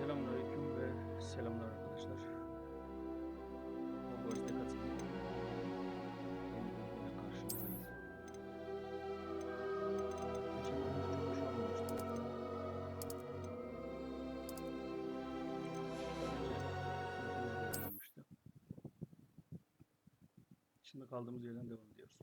Selamünaleyküm ve selamlar arkadaşlar. Hogwarts LEGACY-2 yeni bölümüyle karşınızdayız. Geçen bölümde çok bir şey olmamıştı. Sadece sınıfımız belirlenmişti. Şimdi kaldığımız yerden devam ediyoruz.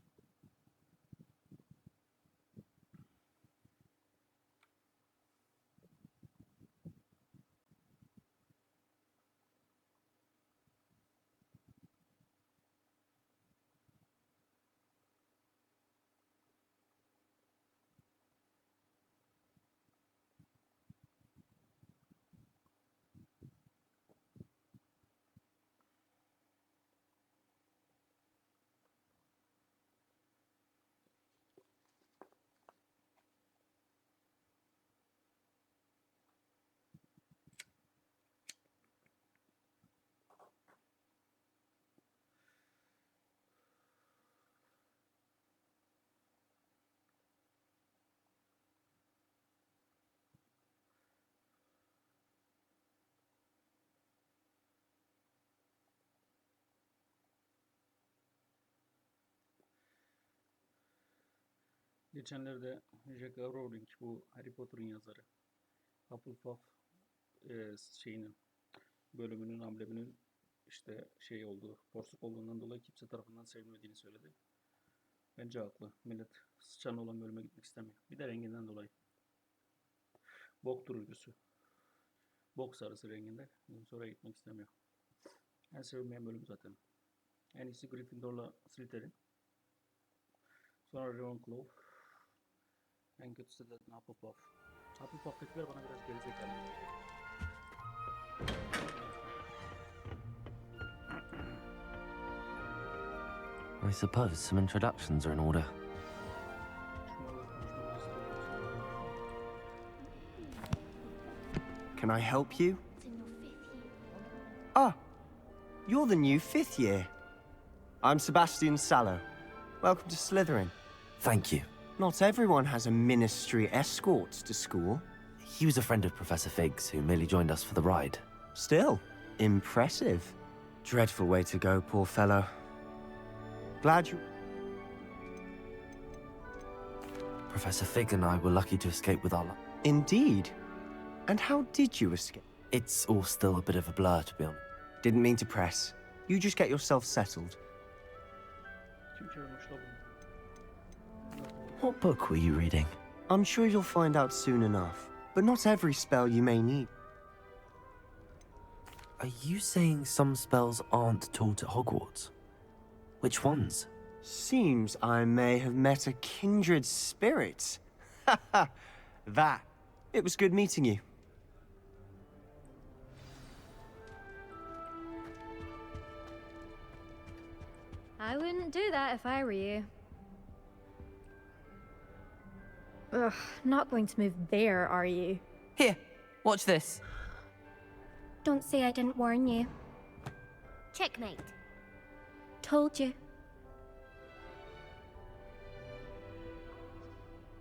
Geçenlerde J.K. Rowling, bu Harry Potter'ın yazarı, Hufflepuff şeyinin bölümünün ambleminin işte şey olduğu, porsuk olduğundan dolayı kimse tarafından sevilmediğini söyledi. Bence haklı. Millet sıçan olan bölüme gitmek istemiyor. Bir de renginden dolayı. Bok turuncusu. Bok sarısı renginde. Sonra gitmek istemiyor. En sevilmeyen bölüm zaten. En iyisi Gryffindor'la Slytherin. Sonra Ravenclaw. En kötüsü de Hufflepuff. Hufflepuff'takiler bana biraz gerizekalı geliyor. I suppose some introductions are in order. Can I help you? Ah, you're the new fifth year. I'm Sebastian Sallow. Welcome to Slytherin. Thank you. Not everyone has a ministry escort to school. He was a friend of Professor Fig's who merely joined us for the ride. Still, impressive. Dreadful way to go, poor fellow. Glad you... Professor Fig and I were lucky to escape with our luck. Indeed. And how did you escape? It's all still a bit of a blur, to be honest. Didn't mean to press. You just get yourself settled. What book were you reading? I'm sure you'll find out soon enough. But not every spell you may need. Are you saying some spells aren't taught at Hogwarts? Which ones? Seems I may have met a kindred spirit. Ha ha! That. It was good meeting you. I wouldn't do that if I were you. Ugh, not going to move there, are you? Here, watch this. Don't say I didn't warn you. Checkmate. Told you.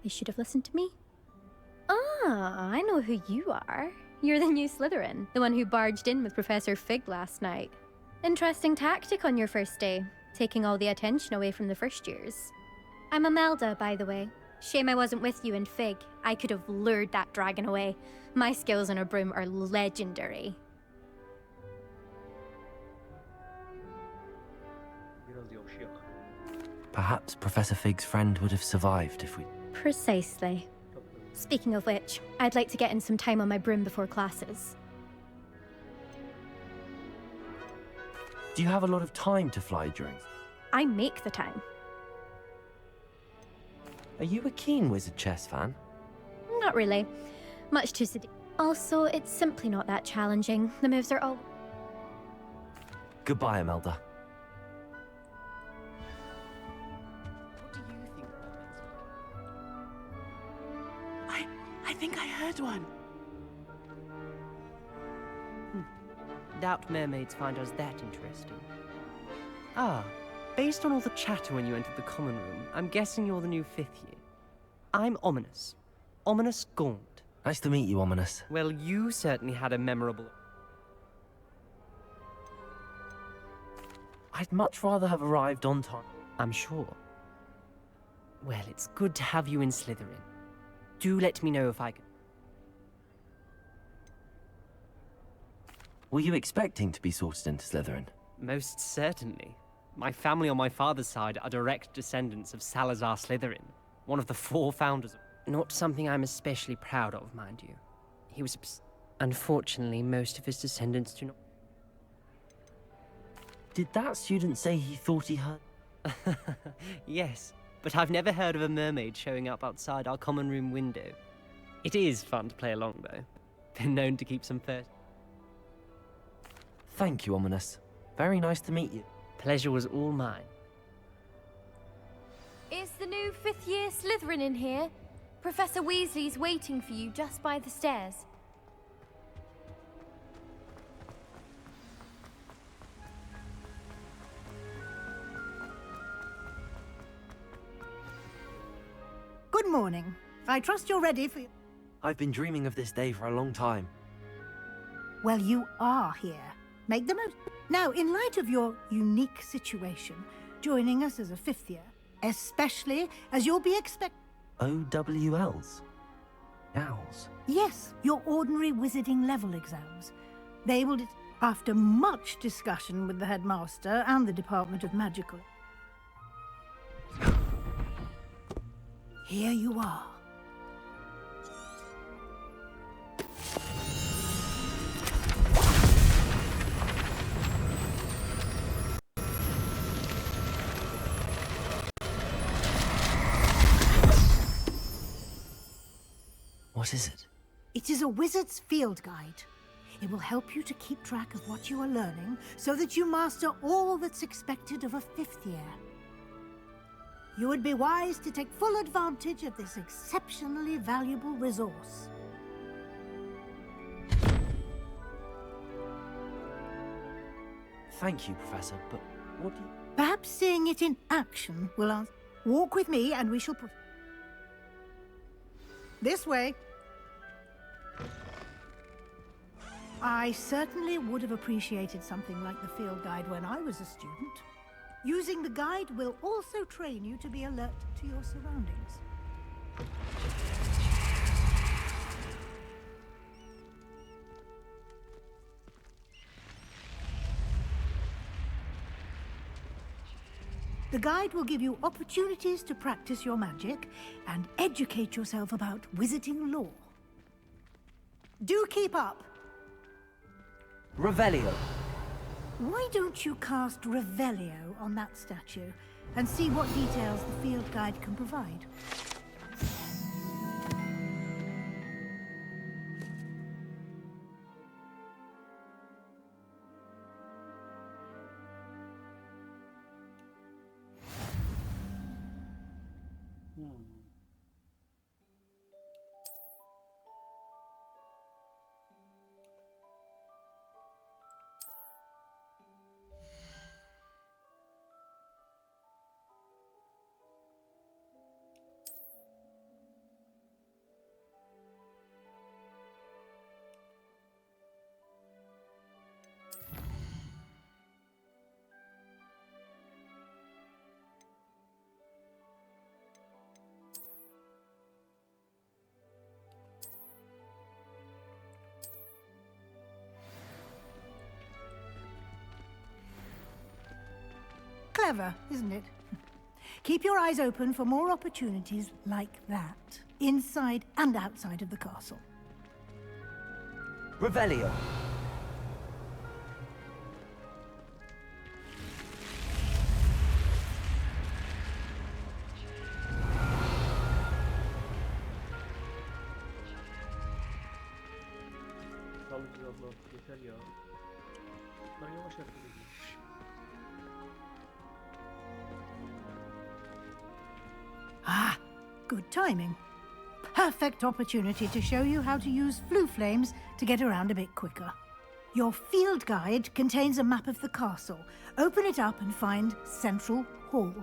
They should have listened to me. Ah, I know who you are. You're the new Slytherin, the one who barged in with Professor Fig last night. Interesting tactic on your first day, taking all the attention away from the first years. I'm Imelda, by the way. Shame I wasn't with you in Fig. I could have lured that dragon away. My skills on a broom are legendary. Perhaps Professor Fig's friend would have survived if we... Precisely. Speaking of which, I'd like to get in some time on my broom before classes. Do you have a lot of time to fly during... I make the time. Are you a keen wizard chess fan? Not really. Much too seductive. Also, it's simply not that challenging. The moves are all... Goodbye, Imelda. What do you think I think I heard one. Doubt mermaids find us that interesting. Ah, based on all the chatter when you entered the common room, I'm guessing you're the new fifth year. I'm Ominous. Ominous Gaunt. Nice to meet you, Ominous. Well, you certainly had a memorable... I'd much rather have arrived on time. I'm sure. Well, it's good to have you in Slytherin. Do let me know if I can... Were you expecting to be sorted into Slytherin? Most certainly. My family on my father's side are direct descendants of Salazar Slytherin, one of the 4 founders. Not something I'm especially proud of, mind you. He was... Unfortunately, most of his descendants do not... Did that student say he thought he heard? Yes, but I've never heard of a mermaid showing up outside our common room window. It is fun to play along, though. Been known to keep some first... Thank you, Ominous. Very nice to meet you. Pleasure was all mine. Is the new 5th year Slytherin in here? Professor Weasley's waiting for you just by the stairs. Good morning. I trust you're ready for... I've been dreaming of this day for a long time. Well, you are here. Make the most. Now, in light of your unique situation, joining us as a 5th year, especially as you'll be OWLs? Owls? Yes, your ordinary wizarding level exams. They will, after much discussion with the headmaster and the Department of Magical... Here you are. What is it? It is a wizard's field guide. It will help you to keep track of what you are learning so that you master all that's expected of a 5th year. You would be wise to take full advantage of this exceptionally valuable resource. Thank you, Professor, but what do you... Perhaps seeing it in action will answer. Walk with me and we shall put... This way. I certainly would have appreciated something like the field guide when I was a student. Using the guide will also train you to be alert to your surroundings. The guide will give you opportunities to practice your magic and educate yourself about wizarding lore. Do keep up! Revelio. Why don't you cast Revelio on that statue and see what details the field guide can provide? Clever, isn't it? Keep your eyes open for more opportunities like that, inside and outside of the castle. Revelio. Sağlık abla yeter ya. Bunlar yavaş hareket ediyor. Ah, good timing. Perfect opportunity to show you how to use flue flames to get around a bit quicker. Your field guide contains a map of the castle. Open it up and find Central Hall.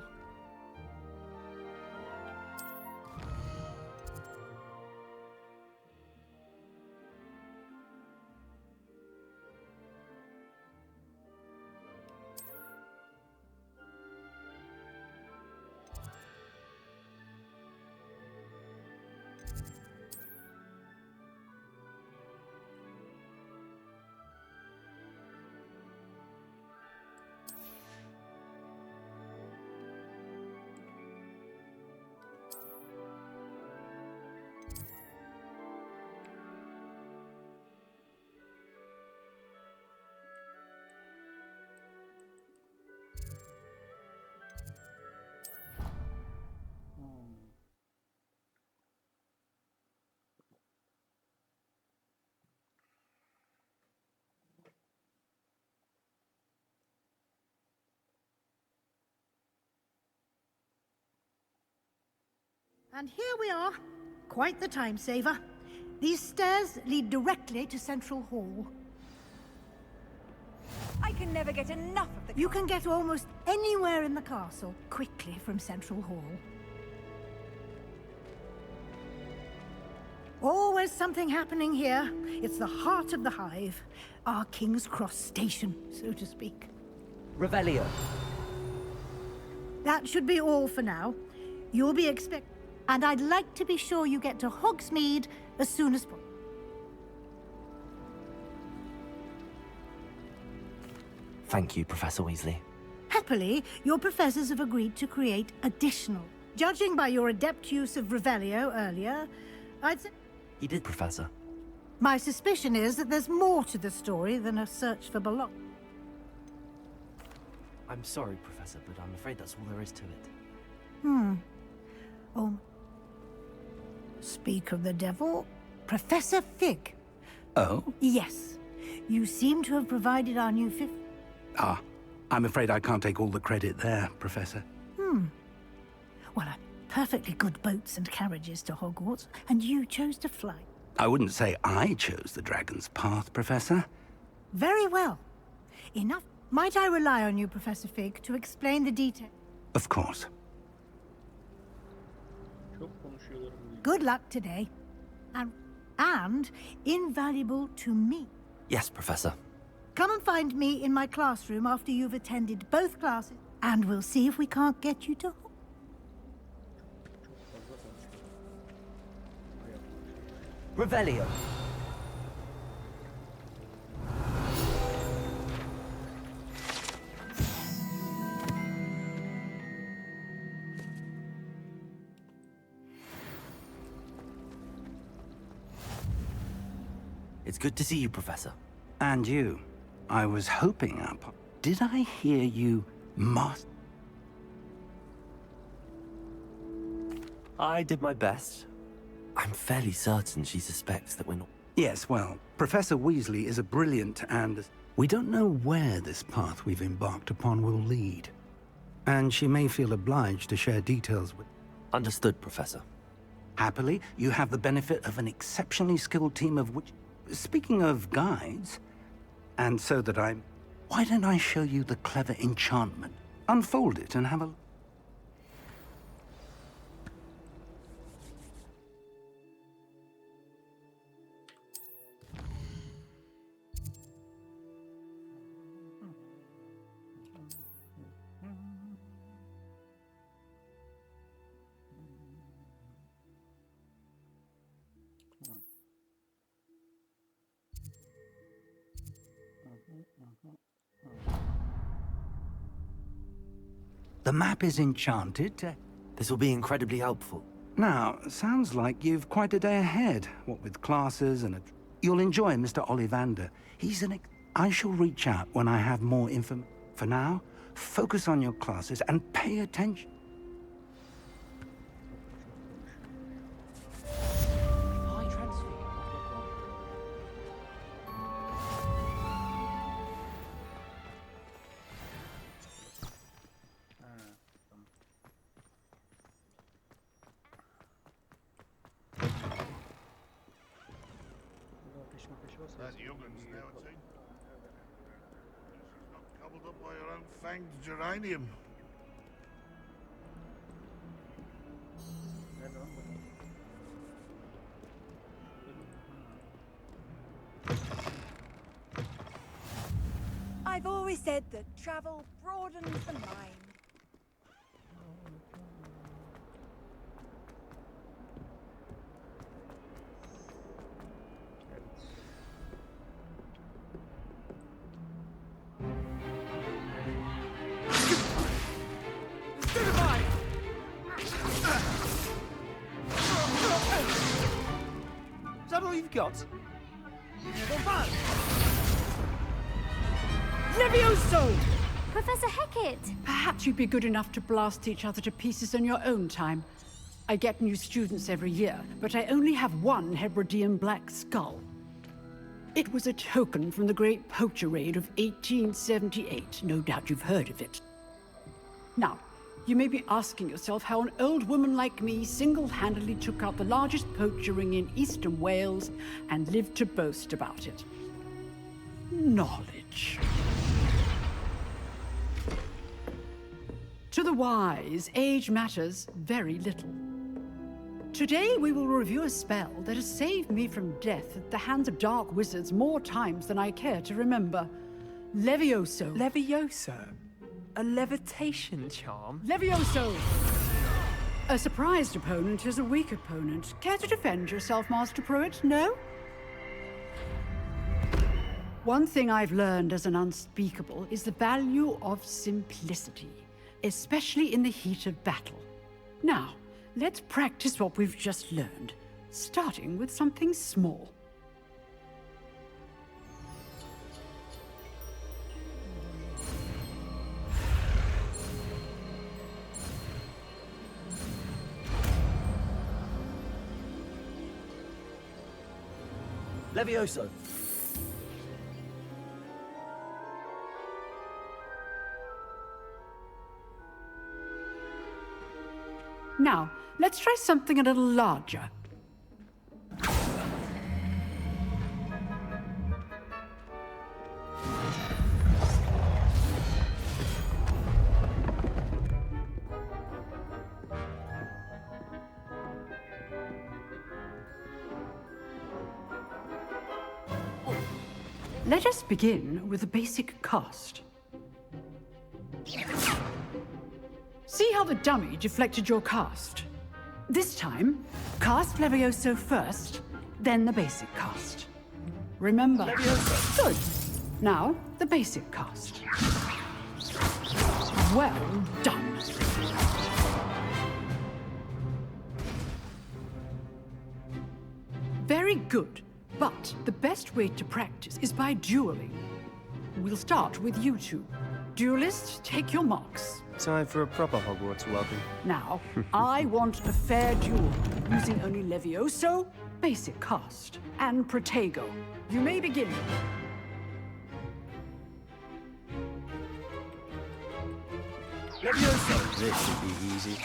And here we are. Quite the time saver. These stairs lead directly to Central Hall. I can never get enough of the... You can get almost anywhere in the castle quickly from Central Hall. Always something happening here. It's the heart of the hive. Our King's Cross station, so to speak. Revelio. That should be all for now. You'll be and I'd like to be sure you get to Hogsmeade as soon as possible. Thank you, Professor Weasley. Happily, your professors have agreed to create additional. Judging by your adept use of Revelio earlier, I'd say... He did, Professor. My suspicion is that there's more to the story than a search for belonging. I'm sorry, Professor, but I'm afraid that's all there is to it. Oh. Speak of the devil, Professor Fig. Oh? Yes. You seem to have provided our new fifth... Ah, I'm afraid I can't take all the credit there, Professor. Well, perfectly good boats and carriages to Hogwarts, and you chose to fly. I wouldn't say I chose the dragon's path, Professor. Very well. Enough. Might I rely on you, Professor Fig, to explain the details? Of course. Çok konuşuyorlar bu. Good luck today. And invaluable to me. Yes, Professor. Come and find me in my classroom after you've attended both classes, and we'll see if we can't get you to... Revelio. It's good to see you, Professor. And you. I was hoping up. Did I hear you, I did my best. I'm fairly certain she suspects that we're not... Yes, well, Professor Weasley is a brilliant and... We don't know where this path we've embarked upon will lead. And she may feel obliged to share details with... Understood, Professor. Happily, you have the benefit of an exceptionally skilled team of which... Speaking of guides, and so that I'm... Why don't I show you the clever enchantment? Unfold it and have a... The map is enchanted. This will be incredibly helpful. Now, sounds like you've quite a day ahead. What with classes and You'll enjoy Mr. Ollivander. He's I shall reach out when I have more information. For now, focus on your classes and pay attention. That young'un's now a thing. She's not gobbled up by her own fanged geranium. I've always said that travel broadens the mind. Is that all you've got? Levioso! Professor Hecat! Perhaps you'd be good enough to blast each other to pieces in your own time. I get new students every year, but I only have one Hebridean black skull. It was a token from the Great Poacher Raid of 1878. No doubt you've heard of it. Now, you may be asking yourself how an old woman like me single-handedly took out the largest poacher ring in eastern Wales and lived to boast about it. Knowledge. To the wise, age matters very little. Today we will review a spell that has saved me from death at the hands of dark wizards more times than I care to remember. Levioso. Levioso? A levitation charm? Levioso! A surprised opponent is a weak opponent. Care to defend yourself, Master Pruitt? No? One thing I've learned as an unspeakable is the value of simplicity, especially in the heat of battle. Now, let's practice what we've just learned, starting with something small. Levioso. Now, let's try something a little larger. Let us begin with the basic cast. See how the dummy deflected your cast? This time, cast Levioso first, then the basic cast. Remember? Levioso. Good. Now, the basic cast. Well done. Very good. But the best way to practice is by dueling. We'll start with you two. Duelists, take your marks. Time for a proper Hogwarts welcome. Now, I want a fair duel, using only Levioso, basic cast, and Protego. You may begin. Levioso! This should be easy.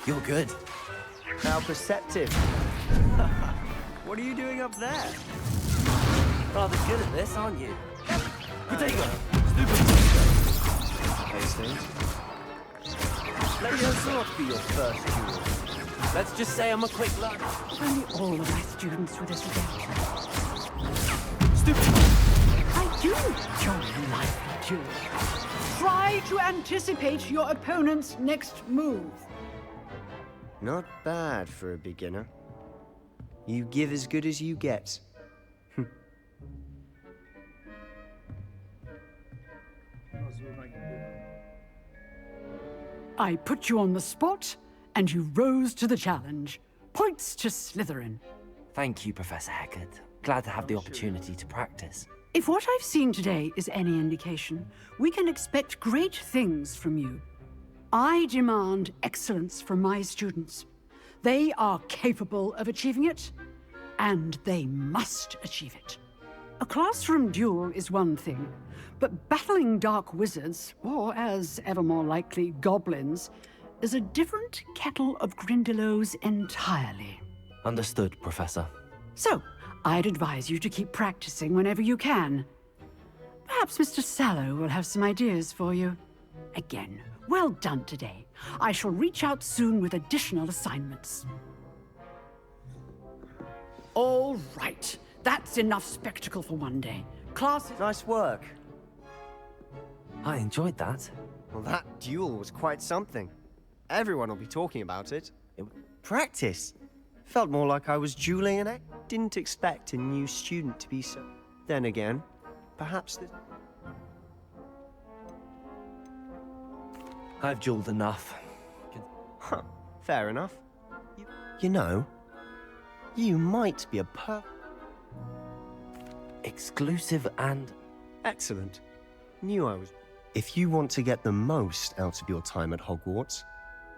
You're good. How perceptive. What are you doing up there? Rather good at this, aren't you? Potato! Hastings. Levioso ought to be your first duel. Let's just say I'm a quick learner. If only all of my students were this adapted. Stupid! I do jolly like a duel. Try to anticipate your opponent's next move. Not bad for a beginner. You give as good as you get. I put you on the spot, and you rose to the challenge. Points to Slytherin. Thank you, Professor Hecat. Glad to have the opportunity to practice. If what I've seen today is any indication, we can expect great things from you. I demand excellence from my students. They are capable of achieving it, and they must achieve it. A classroom duel is one thing, but battling dark wizards, or as ever more likely, goblins, is a different kettle of Grindylows entirely. Understood, Professor. So, I'd advise you to keep practicing whenever you can. Perhaps Mr. Sallow will have some ideas for you. Again, well done today. I shall reach out soon with additional assignments. All right. That's enough spectacle for one day. Class is... Nice work. I enjoyed that. Well, that duel was quite something. Everyone will be talking about it. Practice. Felt more like I was dueling and I didn't expect a new student to be so... Then again, perhaps this... I've dueled enough. Huh, fair enough. You know, you might be a exclusive and... Excellent. Knew I was... If you want to get the most out of your time at Hogwarts,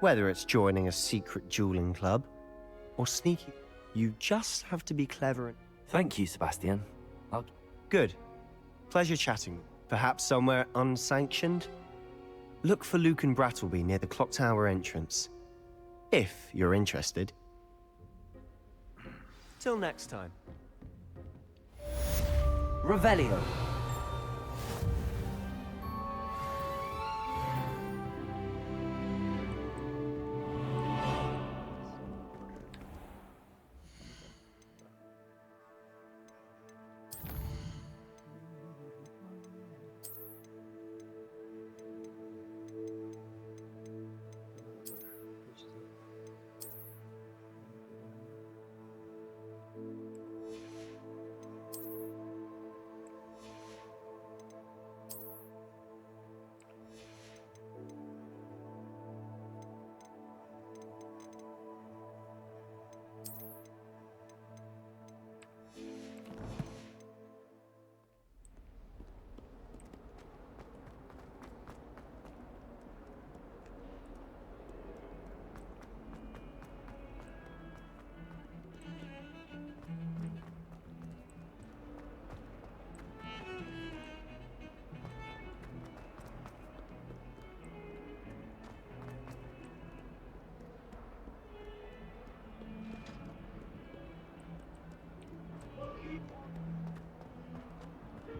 whether it's joining a secret dueling club or sneaking, you just have to be clever and... Thank you, Sebastian. Good. Pleasure chatting. Perhaps somewhere unsanctioned? look for Luke and Brattleby near the clock tower entrance. If you're interested. Till next time. Revelio.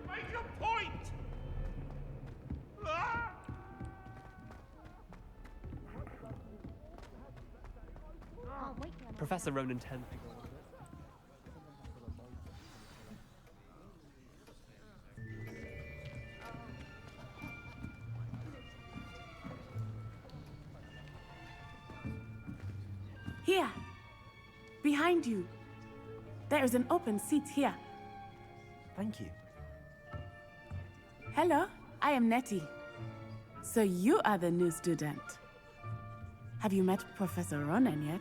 Make your point! Ah! Professor Ronan 10. Here, behind you. There is an open seat here. Thank you. Hello, I am Nettie. So you are the new student. Have you met Professor Ronan yet?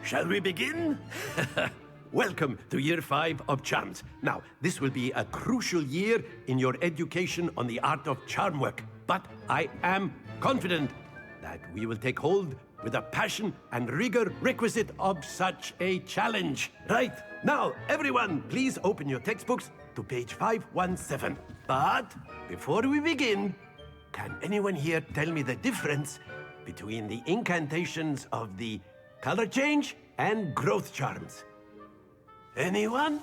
Shall we begin? Welcome to Year 5 of Charms. Now, this will be a crucial year in your education on the art of charm work. But I am confident that we will take hold with the passion and rigor requisite of such a challenge. Right, now, everyone, please open your textbooks to page 517. But before we begin, can anyone here tell me the difference between the incantations of the color change and growth charms? Anyone?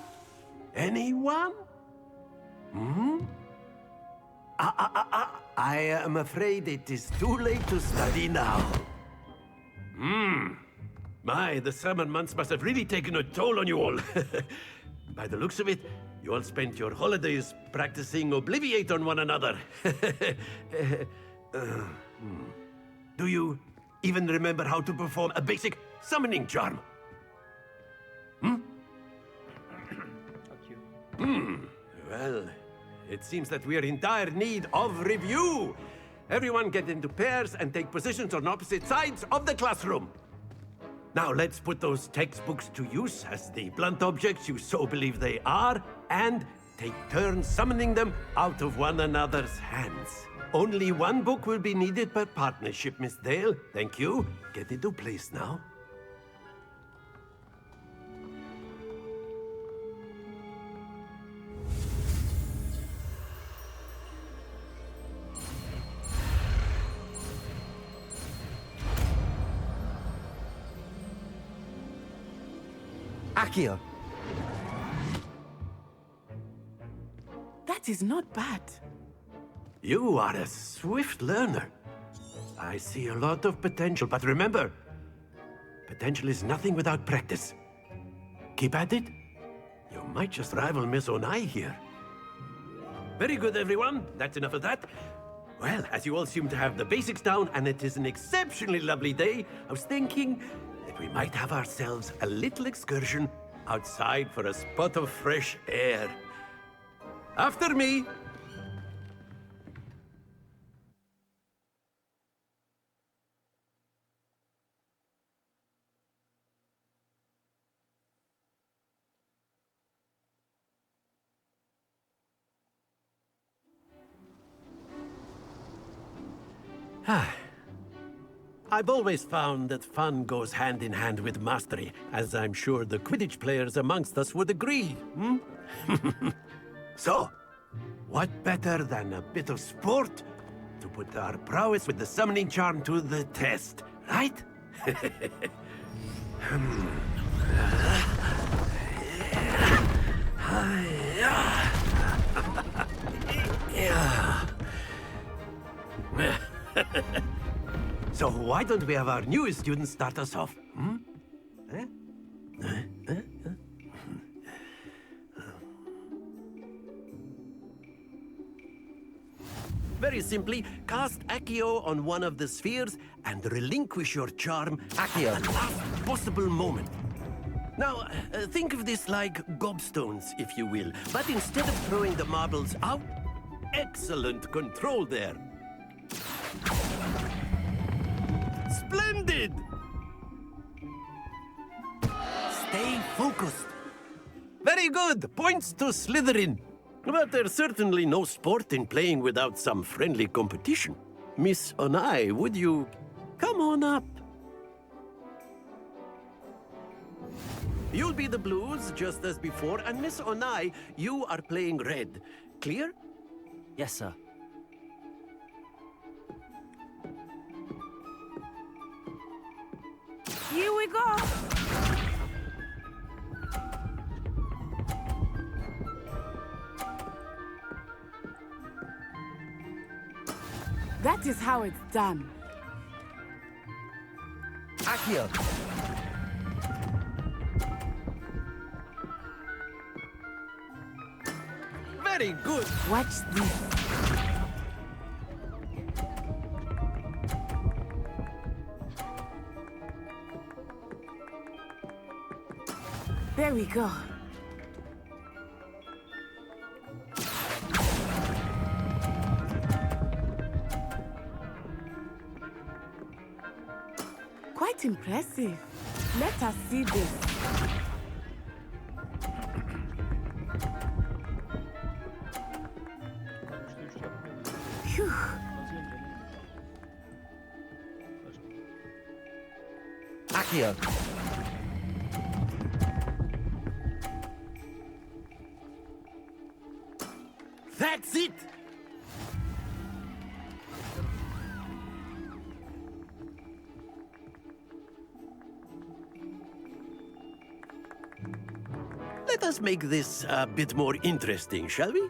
Anyone? I am afraid it is too late to study now. My, the summer months must have really taken a toll on you all. By the looks of it, you all spent your holidays practicing Obliviate on one another. Do you even remember how to perform a basic summoning charm? Well, it seems that we are in dire need of review. Everyone get into pairs and take positions on opposite sides of the classroom. Now let's put those textbooks to use as the blunt objects you so believe they are, and take turns summoning them out of one another's hands. Only one book will be needed per partnership, Miss Dale. Thank you. Get into place now. Accio. That is not bad. You are a swift learner. I see a lot of potential, but remember, potential is nothing without practice. Keep at it. You might just rival Miss Onai here. Very good, everyone. That's enough of that. Well, as you all seem to have the basics down, and it is an exceptionally lovely day, I was thinking that we might have ourselves a little excursion outside for a spot of fresh air. After me! I've always found that fun goes hand in hand with mastery, as I'm sure the Quidditch players amongst us would agree, So, What better than a bit of sport to put our prowess with the summoning charm to the test, right? So why don't we have our newest student start us off? Hmm? Very simply, cast Accio on one of the spheres and relinquish your charm Accio at the last possible moment. Now, think of this like gobstones, if you will. But instead of throwing the marbles out, excellent control there. Splendid! Stay focused. Very good. Points to Slytherin. But there's certainly no sport in playing without some friendly competition. Miss Onai, would you come on up? You'll be the blues, just as before, and Miss Onai, you are playing red. Clear? Yes, sir. Here we go! That is how it's done. Accio. Very good. Watch this. There we go. Quite impressive. Let us see this. Phew. Accio. That's it! Let us make this a bit more interesting, shall we?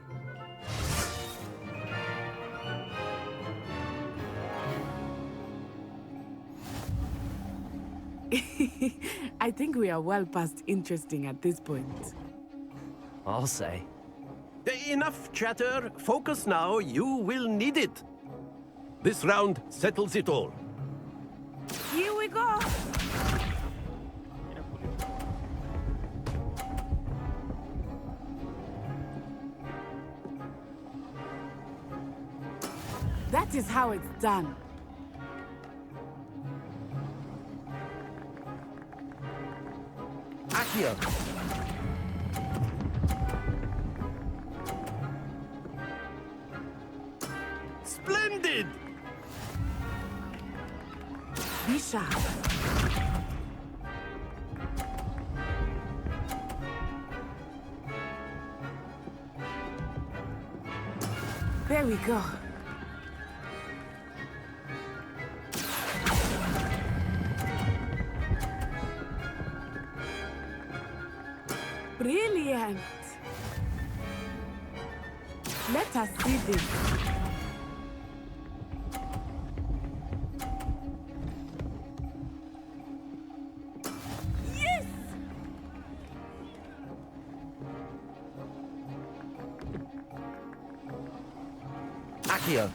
I think we are well past interesting at this point. I'll say. Enough chatter. Focus now. You will need it. This round settles it all. Here we go! That is how it's done. Accio. Splendid! Be sharp. There we go. Brilliant! Let us see this. Yes! Accio.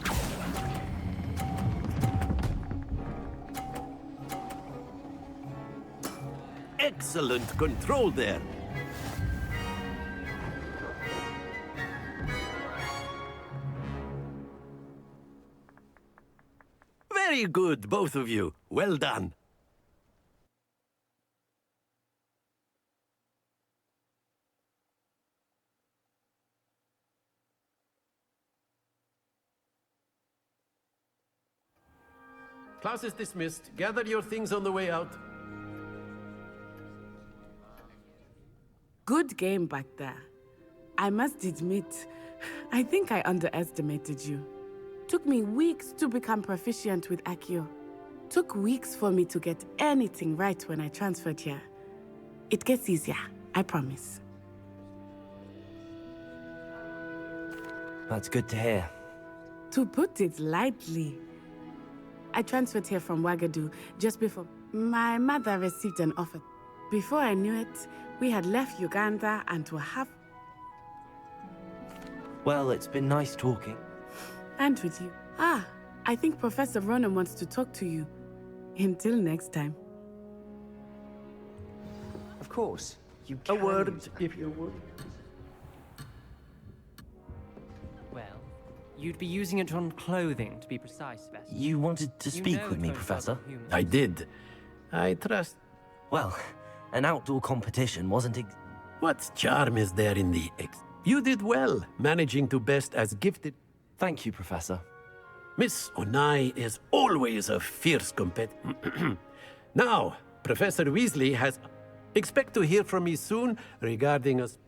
Excellent control there. Very good, both of you. Well done. Class is dismissed. Gather your things on the way out. Good game back there. I must admit, I think I underestimated you. Took me weeks to become proficient with Accio. Took weeks for me to get anything right when I transferred here. It gets easier, I promise. That's good to hear. To put it lightly, I transferred here from Wagadu just before my mother received an offer. Before I knew it, we had left Uganda and were half... Well, it's been nice talking. And with you. Ah, I think Professor Ronan wants to talk to you. Until next time. Of course. You A can. word, if you would. Well, you'd be using it on clothing, to be precise, Sebastian. You wanted to You speak know with me, clothes Professor? are humans. I did. I trust. Well, an outdoor competition wasn't What charm is there in the You did well, managing to best as gifted. Thank you, Professor. Miss Onai is always a fierce competitor. Now, Professor Weasley has... Expect to hear from me soon regarding us.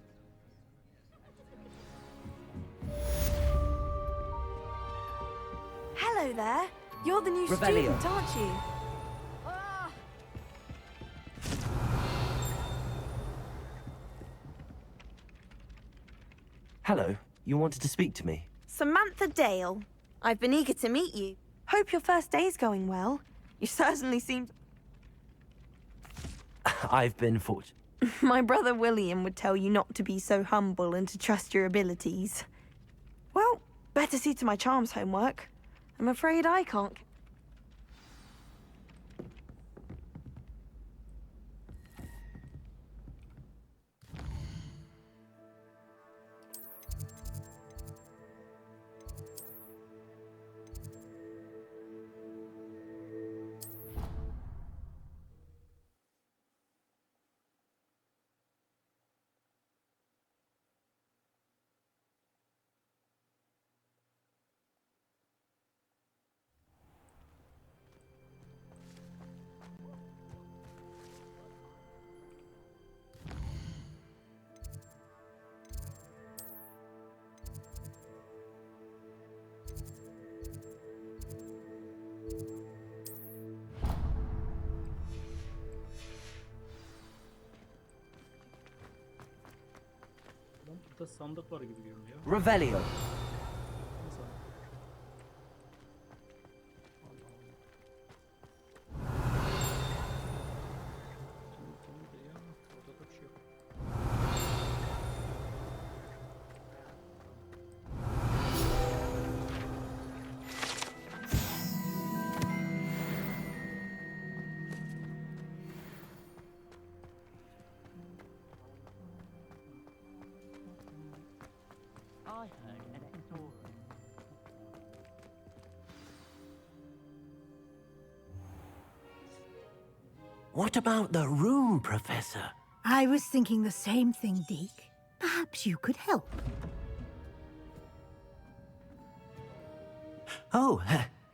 Hello there. You're the new Revelio. student, aren't you? Hello, you wanted to speak to me? Samantha Dale. I've been eager to meet you. Hope your first day's going well. You certainly seem... I've been fortunate. My brother William would tell you not to be so humble and to trust your abilities. Well, better see to my charms homework. I'm afraid I can't... Lan burada sandık var gibi görünüyor. Revelio. Ne sandık? Şimdi de ya, orada da bir şey yok. What about the room, Professor? I was thinking the same thing, Deke. Perhaps you could help. Oh,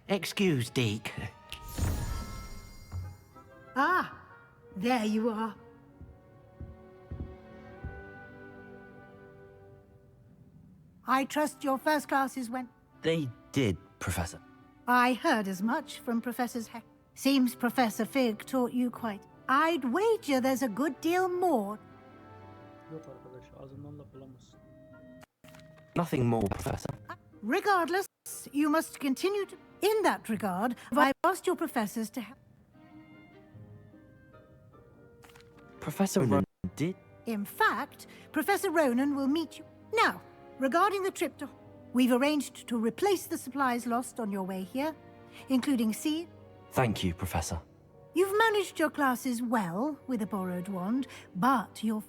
excuse, Deke. Ah, there you are. I trust your first classes went... They did, Professor. I heard as much from Professors Heck. Seems Professor Fig taught you quite. I'd wager there's a good deal more. Yok arkadaş, ağzından laf bulamazsın. Nothing more, Professor. Regardless, you must continue to... In that regard, I've asked your professors to help. Professor Ronan did? In fact, Professor Ronan will meet you. Now, regarding the trip to... We've arranged to replace the supplies lost on your way here, including seed. Thank you, Professor. You've managed your classes well with a borrowed wand, but you're...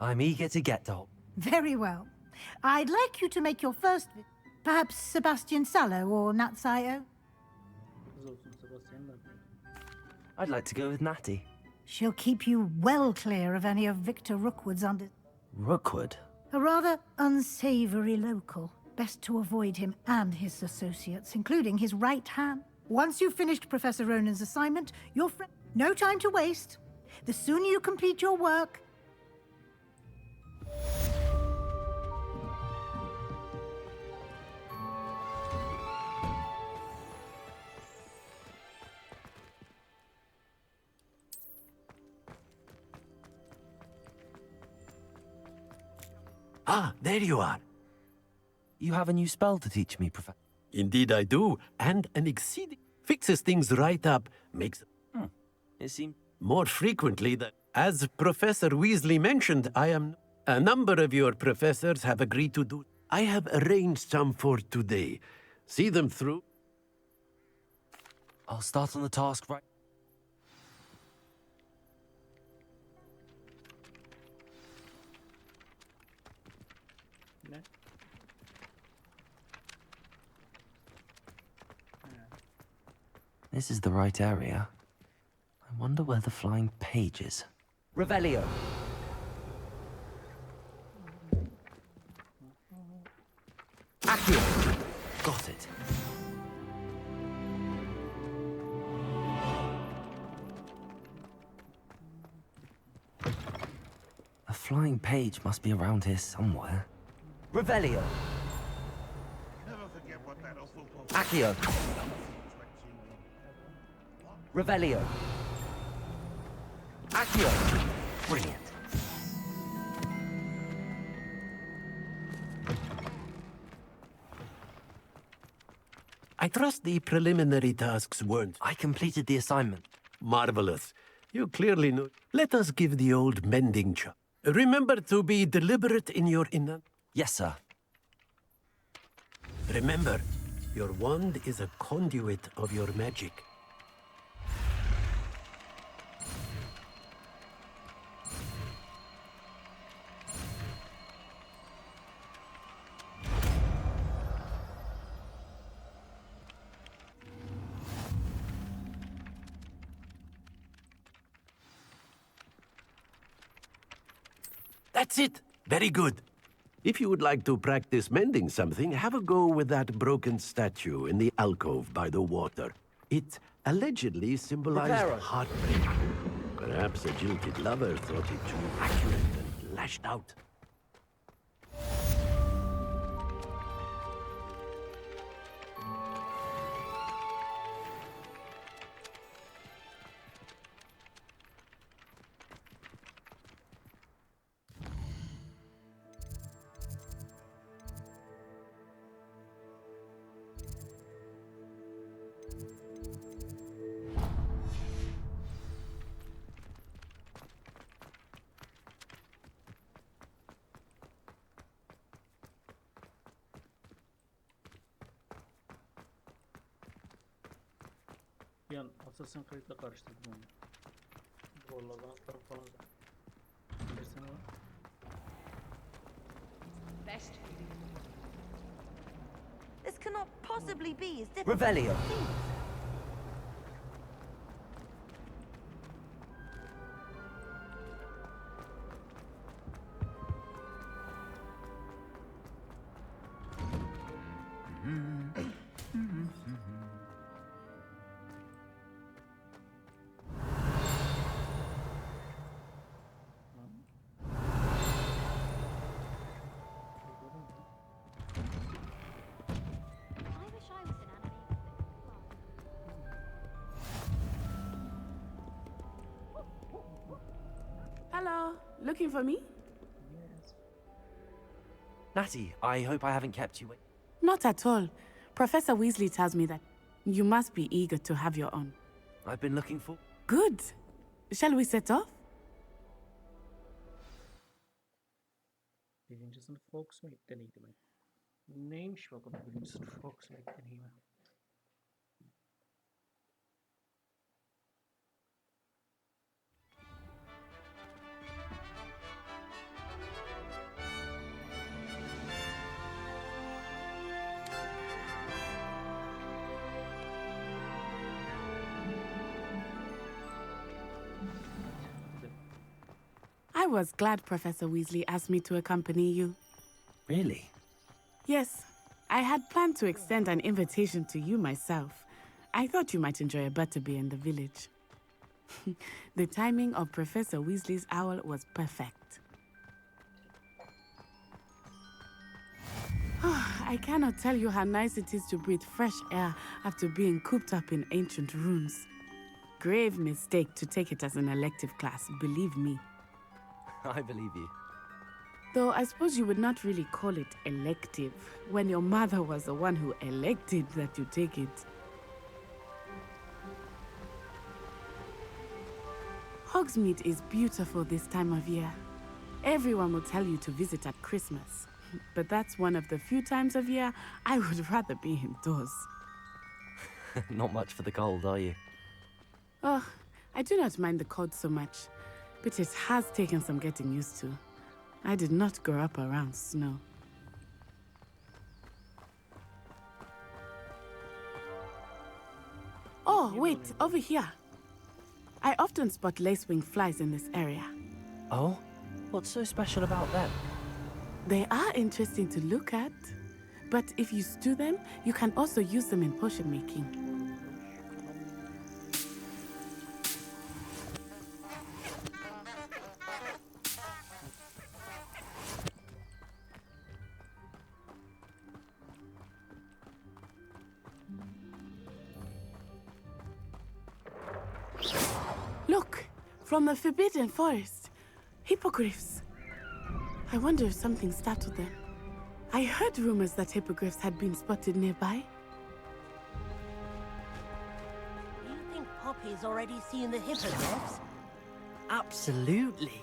I'm eager to get to Hogwarts. Very well. I'd like you to make your first visit. Perhaps Sebastian Sallow or Natsio. Kız olsun Sebastian da. I'd like to go with Natty. She'll keep you well clear of any of Victor Rookwood's under... Rookwood? A rather unsavory local. Best to avoid him and his associates, including his right hand. Once you've finished Professor Ronan's assignment, your friend... No time to waste. The sooner you complete your work... Ah, there you are. You have a new spell to teach me, Professor? Indeed I do, and an exceeding... Fixes things right up, makes... It seems... More frequently than... As Professor Weasley mentioned, A number of your professors have agreed to do... I have arranged some for today. See them through. I'll start on the task right... Ne? This is the right area. I wonder where the flying page is. Revelio. Accio! Got it. A flying page must be around here somewhere. Revelio. Never forget what that awful Accio. Revelio. Accio. Brilliant. I trust the preliminary tasks weren't... I completed the assignment. Marvelous. You clearly know... Let us give the old mending job. Remember to be deliberate in your Yes, sir. Remember, your wand is a conduit of your magic. That's it. Very good. If you would like to practice mending something, have a go with that broken statue in the alcove by the water. It allegedly symbolized Prepare. heartbreak. Perhaps a jilted lover thought it too accurate and lashed out. Bir an Assassin's Creed'le karıştırdım onu. Duvarlardan atlarım falan da. Bilirsin ama. This cannot possibly be as difficult. Revelio. as it seems. Hello, looking for me? Natty, I hope I haven't kept you waiting. Not at all. Professor Weasley tells me that you must be eager to have your own. I've been looking for... Good. Shall we set off? Birinci sınıf Hogsmeade deneydi mi? Neymiş bakalım birinci sınıf Hogsmeade deneyimi? I was glad Professor Weasley asked me to accompany you. Really? Yes, I had planned to extend an invitation to you myself. I thought you might enjoy a butterbeer in the village. The timing of Professor Weasley's owl was perfect. I cannot tell you how nice it is to breathe fresh air after being cooped up in ancient rooms. Grave mistake to take it as an elective class, believe me. I believe you. Though I suppose you would not really call it elective when your mother was the one who elected that you take it. Hogsmeade is beautiful this time of year. Everyone will tell you to visit at Christmas. But that's one of the few times of year I would rather be indoors. Not much for the cold, are you? Oh, I do not mind the cold so much, but it has taken some getting used to. I did not grow up around snow. Oh, wait, over here. I often spot lacewing flies in this area. Oh? What's so special about them? They are interesting to look at, but if you stew them, you can also use them in potion making. Look, from the Forbidden Forest, hippogriffs. I wonder if something startled them. I heard rumors that hippogriffs had been spotted nearby. Do you think Poppy's already seen the hippogriffs? Absolutely.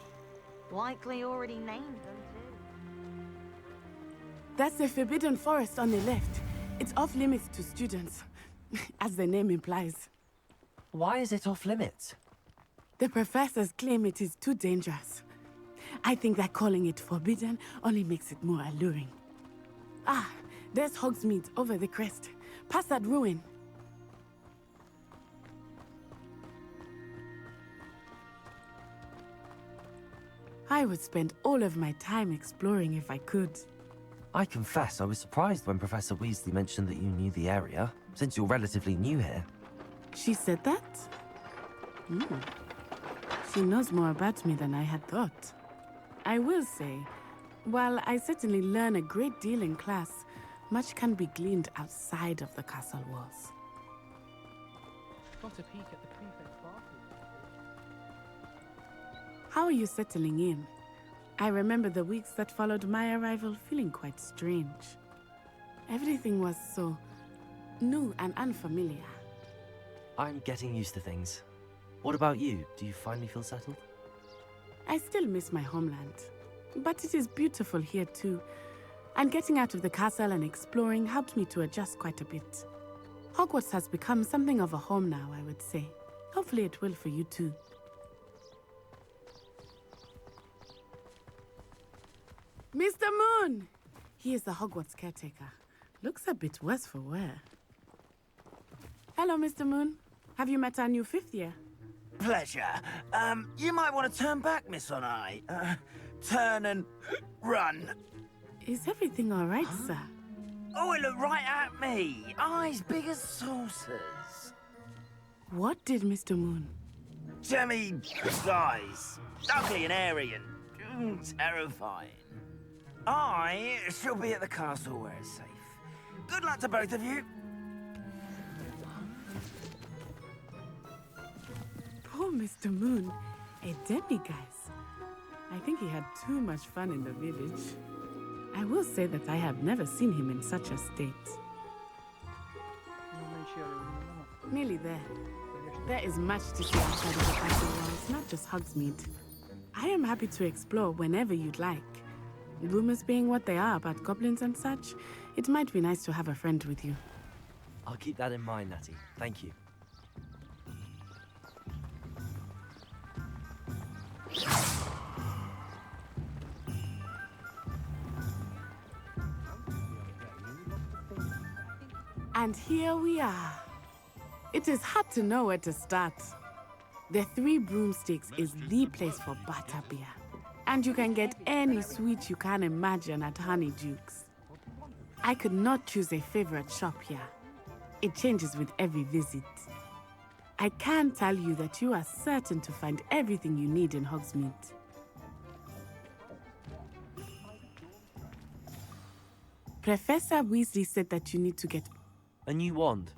Likely already named them too. That's the Forbidden Forest on the left. It's off limits to students, as the name implies. Why is it off limits? The professors claim it is too dangerous. I think that calling it forbidden only makes it more alluring. Ah, there's Hogsmeade over the crest. Past that ruin. I would spend all of my time exploring if I could. I confess I was surprised when Professor Weasley mentioned that you knew the area, since you're relatively new here. She said that? She knows more about me than I had thought. I will say, while I certainly learn a great deal in class, much can be gleaned outside of the castle walls. Got a peek at the prefect's bathroom. How are you settling in? I remember the weeks that followed my arrival feeling quite strange. Everything was so new and unfamiliar. I'm getting used to things. What about you? Do you finally feel settled? I still miss my homeland, but it is beautiful here too. And getting out of the castle and exploring helped me to adjust quite a bit. Hogwarts has become something of a home now, I would say. Hopefully it will for you too. Mr. Moon! He is the Hogwarts caretaker. Looks a bit worse for wear. Hello, Mr. Moon. Have you met our new 5th year? Pleasure. You might want to turn back, Miss Onai. Turn and run. Is everything all right, sir? Oh, it looked right at me. Eyes big as saucers. What did Mr. Moon? Jemmy guys. Ugly and airy and terrifying. I shall be at the castle where it's safe. Good luck to both of you. Poor Mr. Moon, a demiguise. I think he had too much fun in the village. I will say that I have never seen him in such a state. Nearly there. There is much to see outside of the castle walls, not just Hogsmeade. I am happy to explore whenever you'd like. Rumors being what they are about goblins and such, it might be nice to have a friend with you. I'll keep that in mind, Natty. Thank you. And here we are. It is hard to know where to start. The Three Broomsticks is the place for butterbeer. And you can get any sweet you can imagine at Honeydukes. I could not choose a favorite shop here. It changes with every visit. I can tell you that you are certain to find everything you need in Hogsmeade. Professor Weasley said that you need to get... A new wand?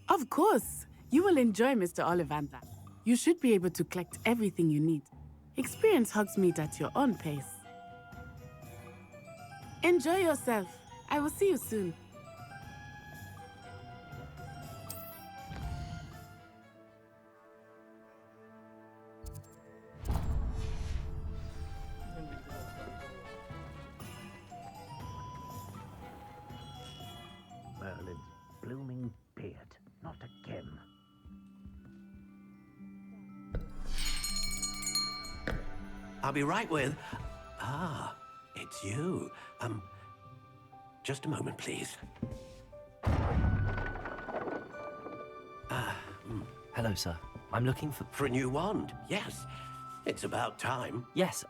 Of course! You will enjoy Mr. Ollivander. You should be able to collect everything you need. Experience Hogsmeade at your own pace. Enjoy yourself. I will see you soon. Merlin's blooming beard. Not again. I'll be right with... Ah, it's you. Just a moment, please. Hello, sir. I'm looking for... For a new wand, yes. It's about time. Yes,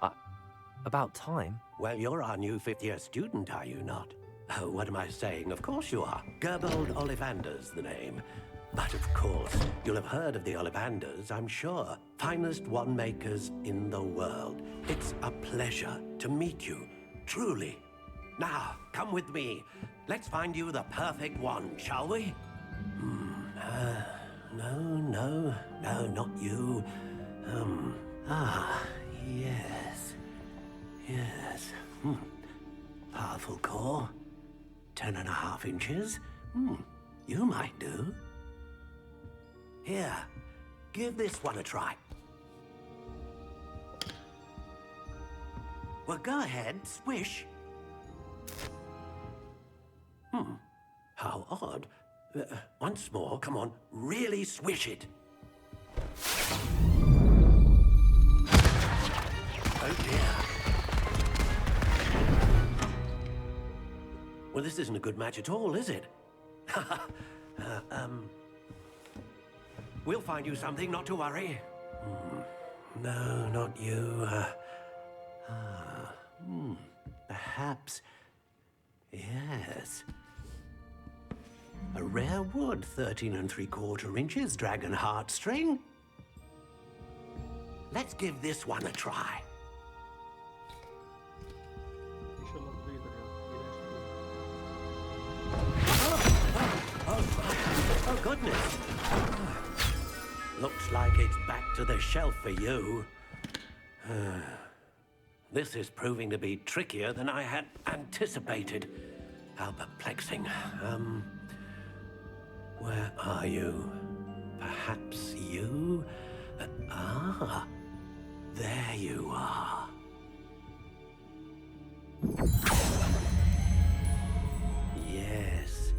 about time? Well, you're our new fifth-year student, are you not? Oh, what am I saying? Of course you are. Gerbold Ollivander's the name. But of course, you'll have heard of the Ollivanders, I'm sure. Finest wand makers in the world. It's a pleasure to meet you, truly. Now, come with me. Let's find you the perfect wand, shall we? No, not you. Yes. Powerful core. 10.5 inches. You might do. Here, give this one a try. Well, go ahead, swish. How odd. Once more, come on, really swish it. Oh dear. Well, this isn't a good match at all, is it? We'll find you something, not to worry. No, not you. Perhaps... Yes. A rare wood, 13 3/4 inches, dragon heartstring. Let's give this one a try. İnşallah bu da iyidir ya. Oh, goodness. Looks like it's back to the shelf for you. This is proving to be trickier than I had anticipated. How perplexing. Where are you? Perhaps you? There you are. Yes,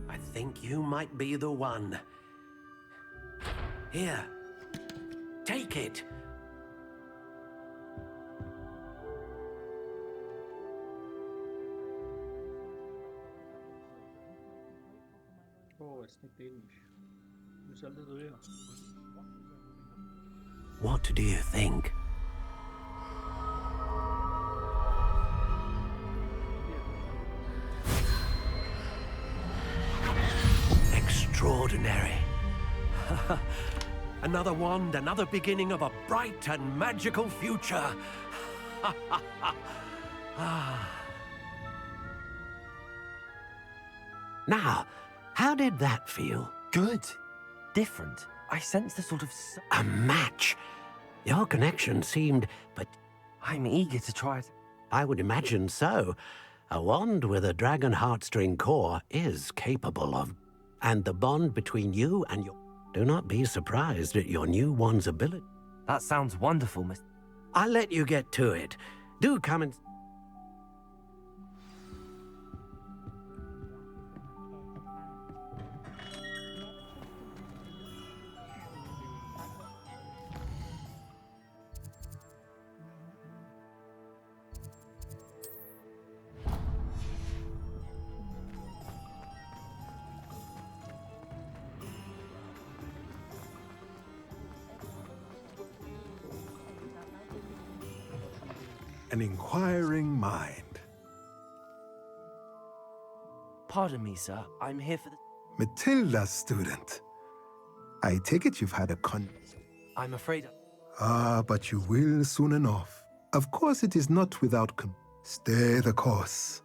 I think you might be the one. Here, take it. Oo, esnek değilmiş. Güzel de duruyor. What do you think? Extraordinary. Another wand, another beginning of a bright and magical future. Now, how did that feel? Good. Different. I sensed a sort of... A match. Your connection seemed, but... I'm eager to try it. I would imagine so. A wand with a dragon heartstring core is capable of... And the bond between you and your... Do not be surprised at your new wand's ability. That sounds wonderful, Miss... I'll let you get to it. Do come and... An inquiring mind. Pardon me, sir. I'm here for the... Matilda's student. I take it you've had a I'm afraid... but you will soon enough. Of course it is not without Stay the course.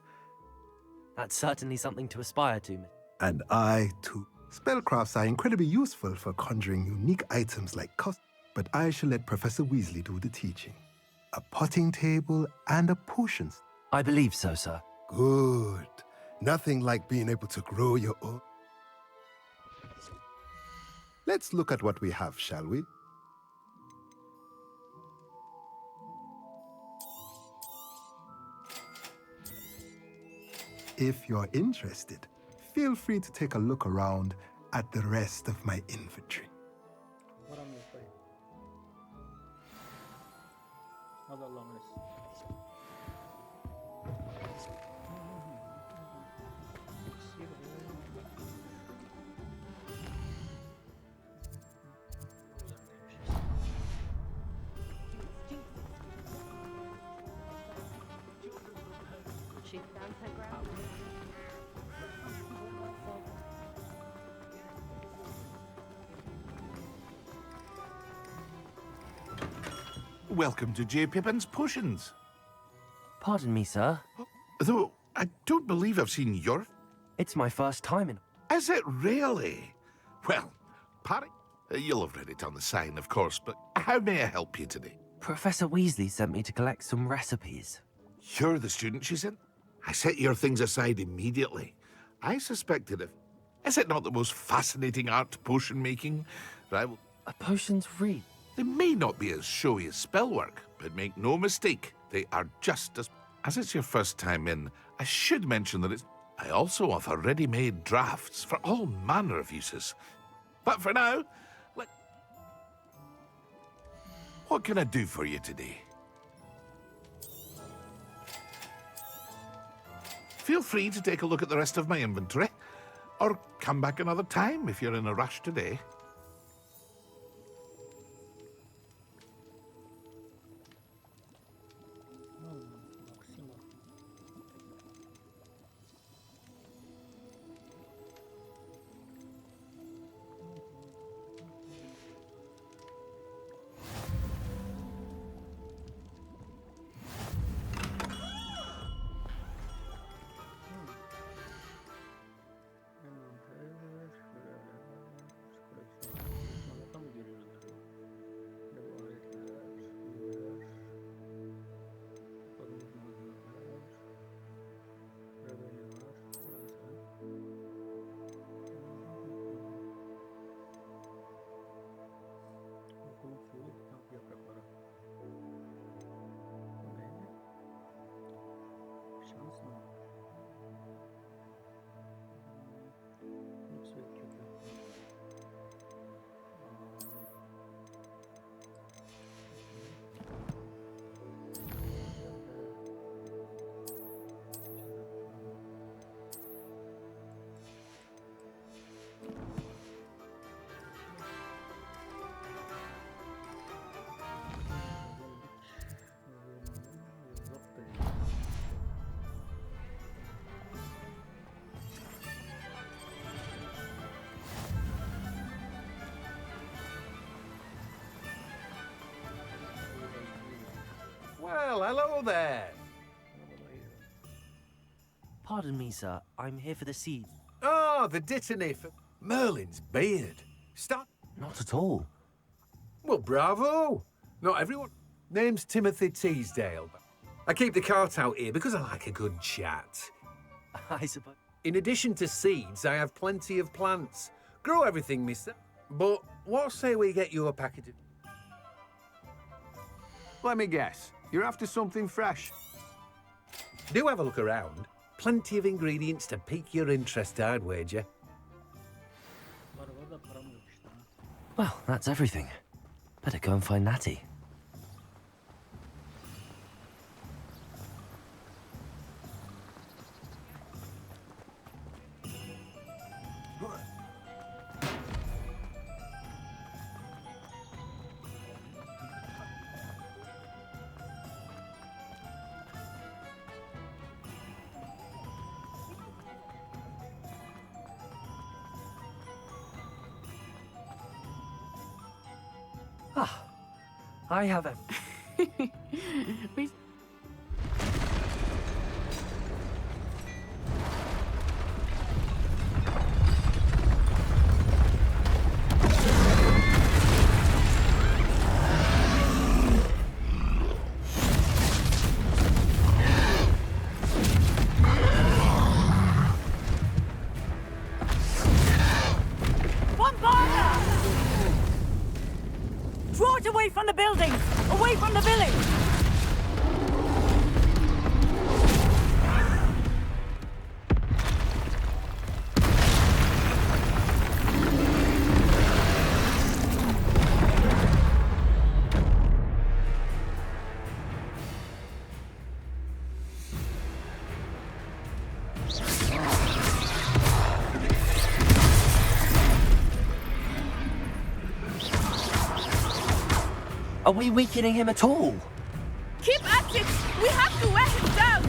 That's certainly something to aspire to, Miss... And I, too. Spellcrafts are incredibly useful for conjuring unique items like but I shall let Professor Weasley do the teaching. A potting table and a potions. I believe so, sir. Good. Nothing like being able to grow your own. Let's look at what we have, shall we? If you're interested, feel free to take a look around at the rest of my inventory. Varamıyoruz dayı. Hadi Allah'a emanet. Welcome to J. Pippin's Potions. Pardon me, sir. Though I don't believe I've seen your... It's my first time in... Is it really? Well, Parry, you'll have read it on the sign, of course, but how may I help you today? Professor Weasley sent me to collect some recipes. You're the student she's in? I set your things aside immediately. I suspected it. Is it not the most fascinating art, potion making? Potions read. They may not be as showy as spellwork, but make no mistake, they are just as... As it's your first time in, I should mention that I also offer ready-made drafts for all manner of uses. But for now, what can I do for you today? Feel free to take a look at the rest of my inventory, or come back another time if you're in a rush today. Well, hello there. Pardon me, sir. I'm here for the seed. Ah, the dittany for Merlin's beard. Stop. Not at all. Well, bravo. Not everyone. Name's Timothy Teasdale. I keep the cart out here because I like a good chat. I suppose. In addition to seeds, I have plenty of plants. Grow everything, mister. But what say we get you a packet of... Let me guess. You're after something fresh. Do have a look around. Plenty of ingredients to pique your interest, I'd wager. Well, that's everything. Better go and find Natty. I have a... Are we weakening him at all? Keep at it! We have to wear him down!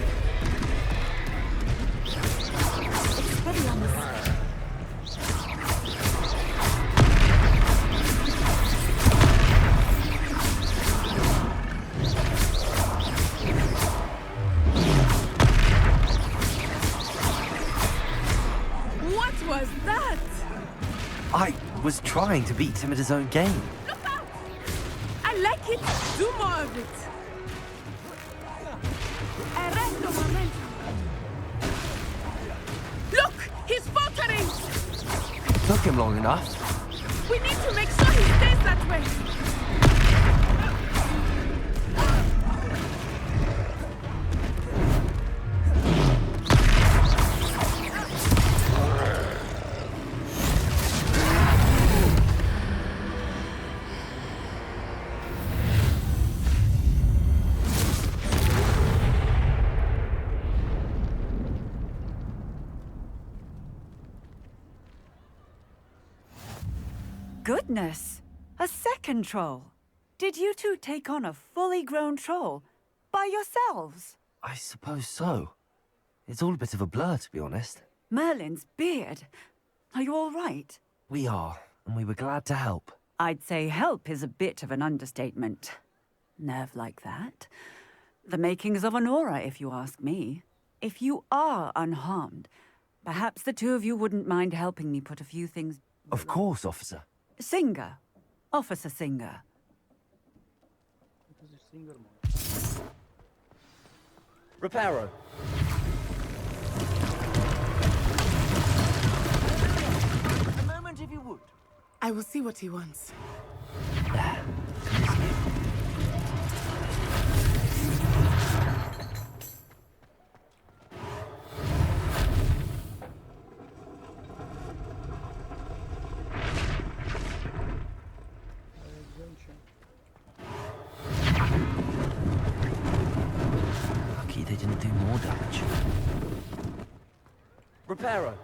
What was that? I was trying to beat him at his own game. Look out! I like it. Do more of it. Arresto momentum. Look! He's faltering! Took him long enough. We need to make sure he stays that way. Goodness! A second troll! Did you two take on a fully grown troll? By yourselves? I suppose so. It's all a bit of a blur, to be honest. Merlin's beard. Are you all right? We are, and we were glad to help. I'd say help is a bit of an understatement. Nerve like that. The makings of an aura, if you ask me. If you are unharmed, perhaps the two of you wouldn't mind helping me put a few things... Of course, officer. Singer. Officer Singer. Reparo. A moment if you would. I will see what he wants. Lucky they didn't do more damage. Reparo.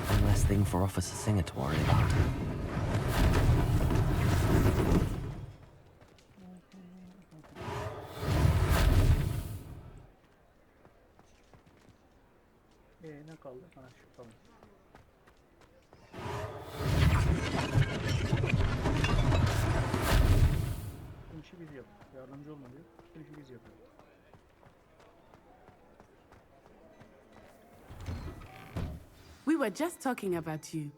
One less thing for Officer Singer to worry about. Ne kaldı? Ha, şu tamam. Bu işi biz yapıyoruz. Yardımcı olma diyor. Bu işi biz yapıyoruz. We were just talking about you.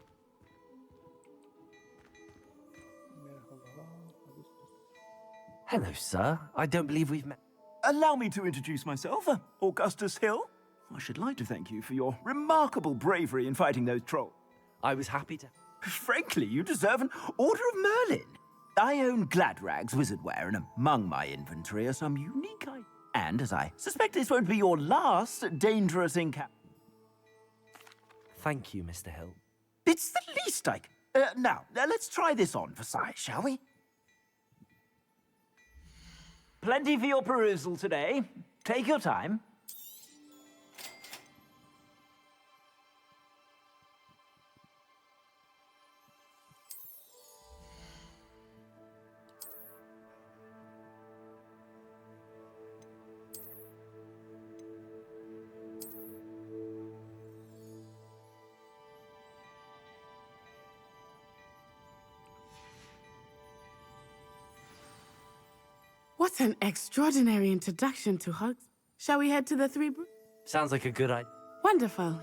Hello, sir. I don't believe we've met. Allow me to introduce myself, Augustus Hill. I should like to thank you for your remarkable bravery in fighting those trolls. I was happy to. Frankly, you deserve an Order of Merlin. I own Gladrag's wizardware, and among my inventory are some unique items. And as I suspect this won't be your last dangerous encounter. Thank you, Mr. Hill. It's the least I can. Now, let's try this on for size, shall we? Plenty for your perusal today. Take your time. What an extraordinary introduction to Hogs. Shall we head to the Three Sounds like a good idea. Wonderful.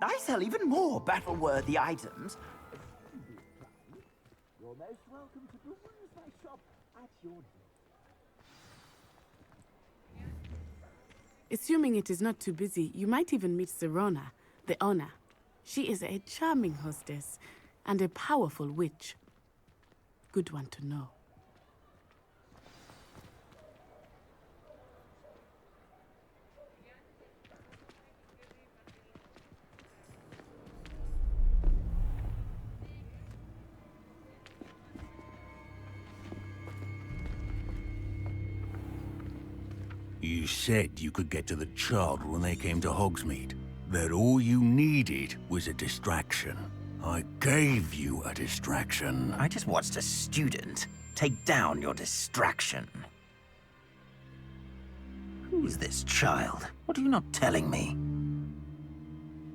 I sell even more battle-worthy items. You're most welcome to peruse my shop at your... Assuming it is not too busy, you might even meet Serona, the owner. She is a charming hostess and a powerful witch. Good one to know. You said you could get to the child when they came to Hogsmeade. that all you needed was a distraction. I gave you a distraction. I just watched a student take down your distraction. Who is this child? What are you not telling me?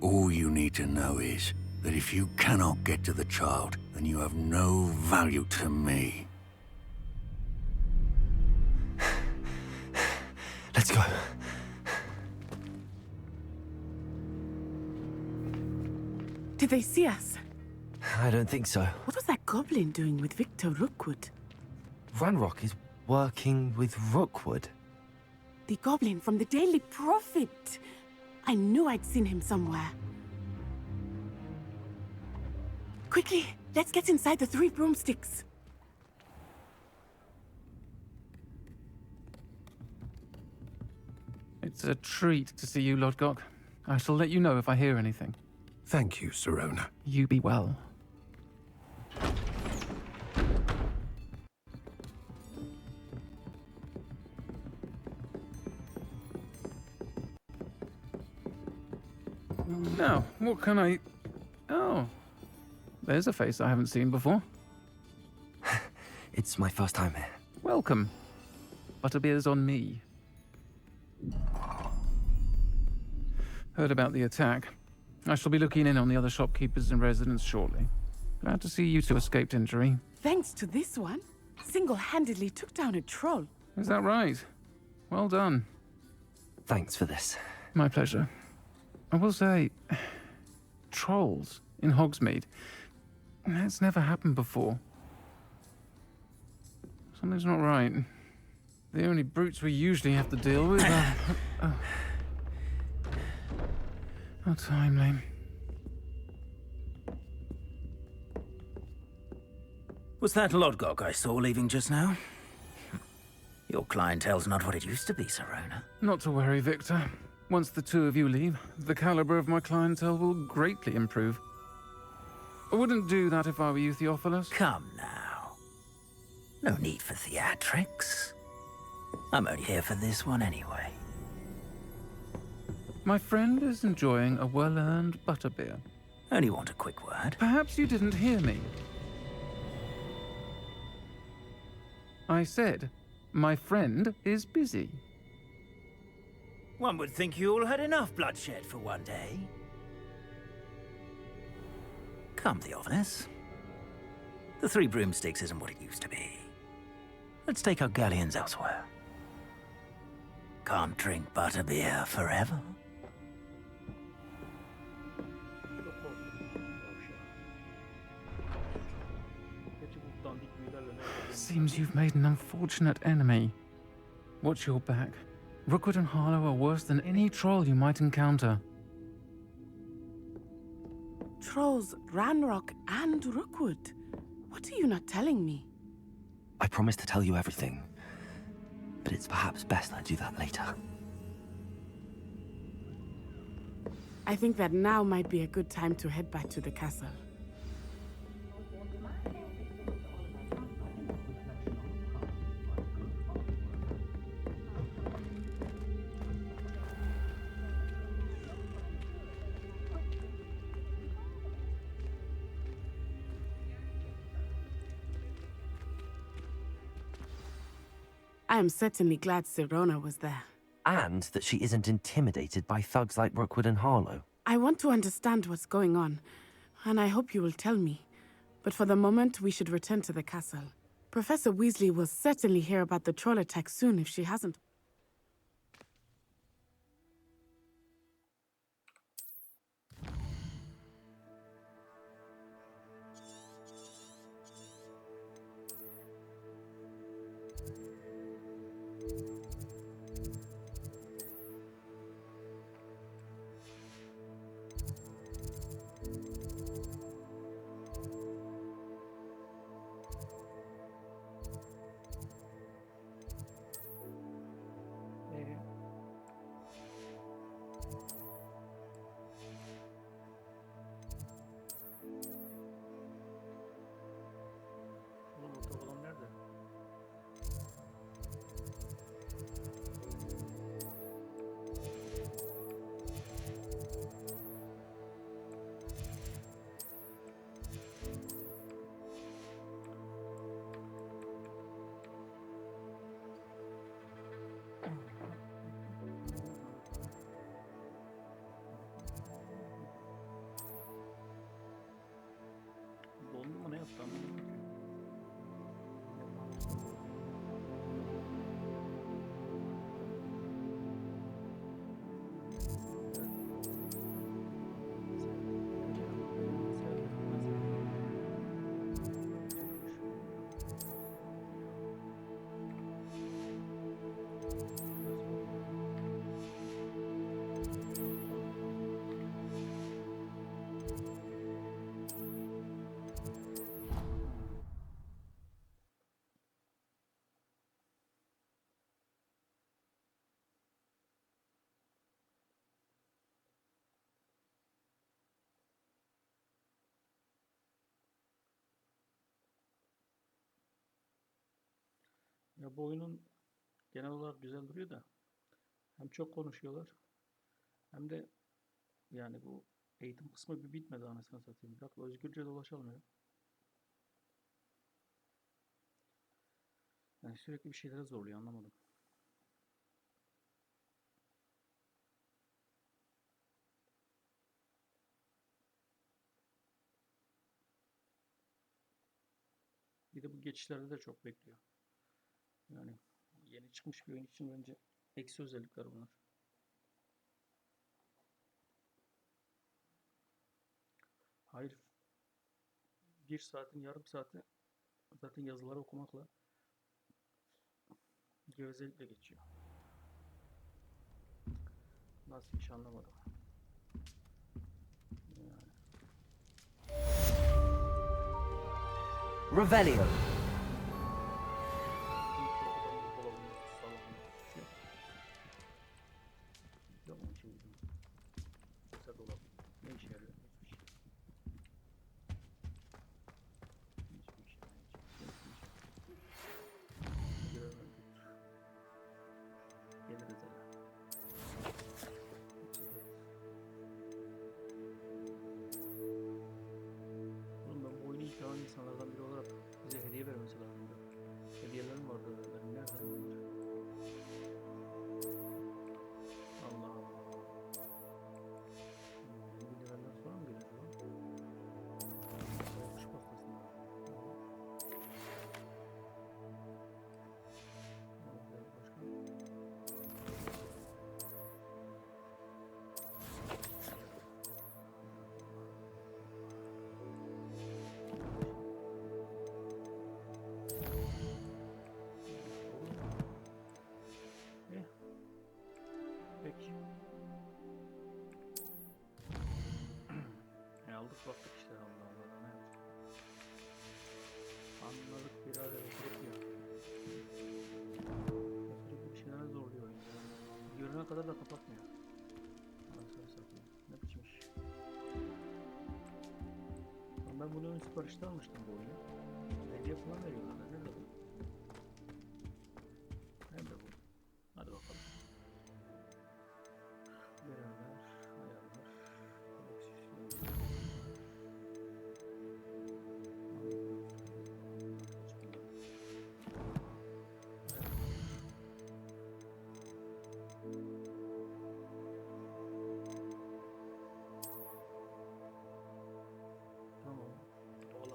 All you need to know is that if you cannot get to the child, then you have no value to me. Let's go. Did they see us? I don't think so. What was that goblin doing with Victor Rookwood? Ranrock is working with Rookwood. The goblin from the Daily Prophet. I knew I'd seen him somewhere. Quickly, let's get inside the 3 broomsticks. It's a treat to see you, Lodgok. I shall let you know if I hear anything. Thank you, Sirona. You be well. Now, what can I... Oh, there's a face I haven't seen before. It's my first time here. Welcome. Butterbeer's on me. Heard about the attack. I shall be looking in on the other shopkeepers and residents shortly. Glad to see you two escaped injury. Thanks to this one, single-handedly took down a troll. Is that right? Well done. Thanks for this. My pleasure. I will say, trolls in Hogsmeade. That's never happened before. Something's not right. The only brutes we usually have to deal with are... How timely. Was that Lodgok I saw leaving just now? Your clientele's not what it used to be, Sirona. Not to worry, Victor. Once the two of you leave, the caliber of my clientele will greatly improve. I wouldn't do that if I were you, Theophilus. Come now. No need for theatrics. I'm only here for this one anyway. My friend is enjoying a well-earned butterbeer. Only want a quick word. Perhaps you didn't hear me. I said, my friend is busy. One would think you all had enough bloodshed for one day. Come, Theophilus. The 3 broomsticks isn't what it used to be. Let's take our galleons elsewhere. Can't drink butterbeer forever. Seems you've made an unfortunate enemy. Watch your back. Rookwood and Harlow are worse than any troll you might encounter. Trolls, Ranrock, and Rookwood. What are you not telling me? I promised to tell you everything, but it's perhaps best I do that later. I think that now might be a good time to head back to the castle. I am certainly glad Sirona was there. And that she isn't intimidated by thugs like Rookwood and Harlow. I want to understand what's going on, and I hope you will tell me. But for the moment, we should return to the castle. Professor Weasley will certainly hear about the troll attack soon if she hasn't. Ya bu oyunun genel olarak güzel duruyor da hem çok konuşuyorlar hem de yani bu eğitim kısmı bir bitmedi anasını satayım. Bırak özgürce dolaşalım ya. Yani sürekli bir şeylere zorluyor anlamadım. Bir de bu geçişlerde de çok bekliyor. Yani yeni çıkmış bir oyun için bence eksi özellikler bunlar. Hayır, bir saatin yarım saati zaten yazıları okumakla gevezelikle geçiyor. Nasıl iş anlamadım. Yani. Revelio. Yok mu şimdi? Kısa dolap. Ne işe yarıyor? Hiçbir şey. Hiçbir şey. Geliriz hele. Oğlum ben bu oyunu ilk alan insanlardan biri olarak bize hediye vermesi lazımdı. Hediyelerim vardı benim. Nereden bunlar? Allah Allah. Yeni levelden sonra mı geliyor lan? Kuş pastasında. Başka? Peki. Aldık baktık işte Allah Allah. Ne yaptık? Anladık bir araya oturup ya. Sürekli bir şeylere zorluyor oyun. Görüne kadar da kapatmıyor. Anasını satayım. Ne biçim iş. Ben bunu ön siparişte almıştım bu oyunu. Hediye falan veriyorlar. Nerede bu? Nerede bu? Hadi bakalım. Görevler, ayarlar, koleksiyon. Tamam. Doğal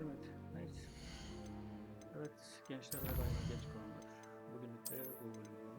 evet, neyse. Evet, gençler ve daima genç kalanlar. Bugünlük de bu bölüm.